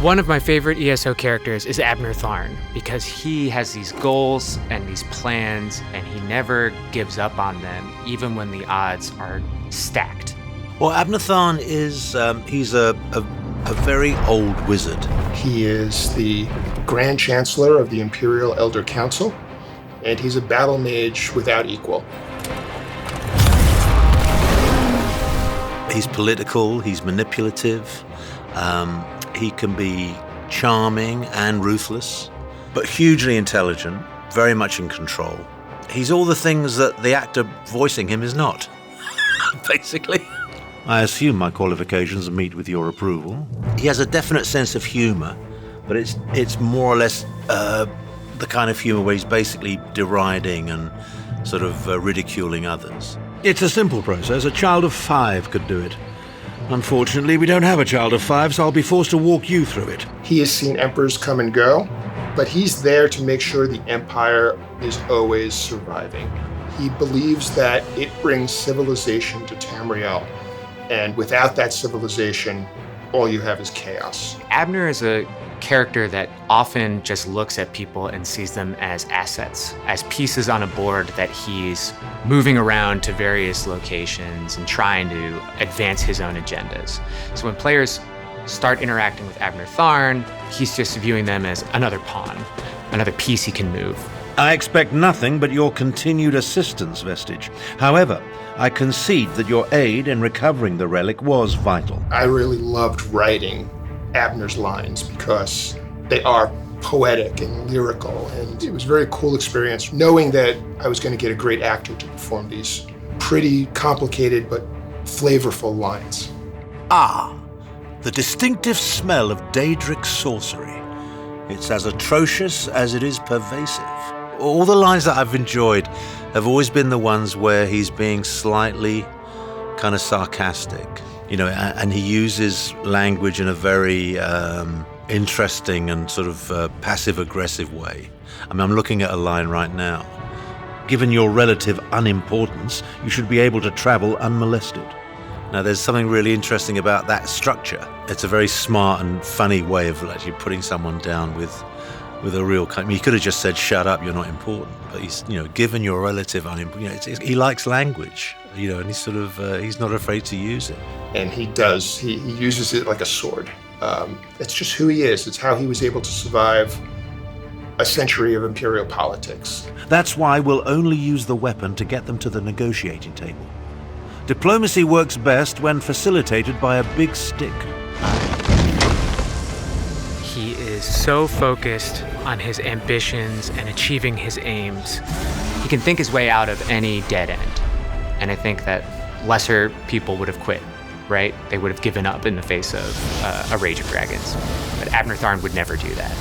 One of my favorite ESO characters is Abnur Tharn because he has these goals and these plans and he never gives up on them, even when the odds are stacked. Well, Abnur Tharn is, he's a very old wizard. He is the Grand Chancellor of the Imperial Elder Council, and he's a battle mage without equal. He's political, he's manipulative, he can be charming and ruthless, but hugely intelligent, very much in control. He's all the things that the actor voicing him is not, basically. I assume my qualifications meet with your approval. He has a definite sense of humor, but it's more or less the kind of humor where he's basically deriding and sort of ridiculing others. It's a simple process. A child of 5 could do it. Unfortunately, we don't have a child of 5, so I'll be forced to walk you through it. He has seen emperors come and go, but he's there to make sure the empire is always surviving. He believes that it brings civilization to Tamriel, and without that civilization, all you have is chaos. Abnur is a character that often just looks at people and sees them as assets, as pieces on a board that he's moving around to various locations and trying to advance his own agendas. So when players start interacting with Abnur Tharn, he's just viewing them as another pawn, another piece he can move. I expect nothing but your continued assistance, Vestige. However, I concede that your aid in recovering the relic was vital. I really loved writing Abner's lines because they are poetic and lyrical, and it was a very cool experience knowing that I was going to get a great actor to perform these pretty complicated but flavorful lines. Ah, the distinctive smell of Daedric sorcery. It's as atrocious as it is pervasive. All the lines that I've enjoyed have always been the ones where he's being slightly kind of sarcastic, you know, and he uses language in a very interesting and sort of passive-aggressive way. I mean, I'm looking at a line right now. Given your relative unimportance, you should be able to travel unmolested. Now, there's something really interesting about that structure. It's a very smart and funny way of actually putting someone down with a real kind. I mean, he could have just said, "Shut up, you're not important." But he's, you know, given your relative unimportance, you know, he likes language, you know, and he's sort of he's not afraid to use it. And he does. He uses it like a sword. It's just who he is. It's how he was able to survive a century of imperial politics. That's why we'll only use the weapon to get them to the negotiating table. Diplomacy works best when facilitated by a big stick. He is so focused on his ambitions and achieving his aims. He can think his way out of any dead end. And I think that lesser people would have quit, right? They would have given up in the face of a rage of dragons. But Abnur Tharn would never do that.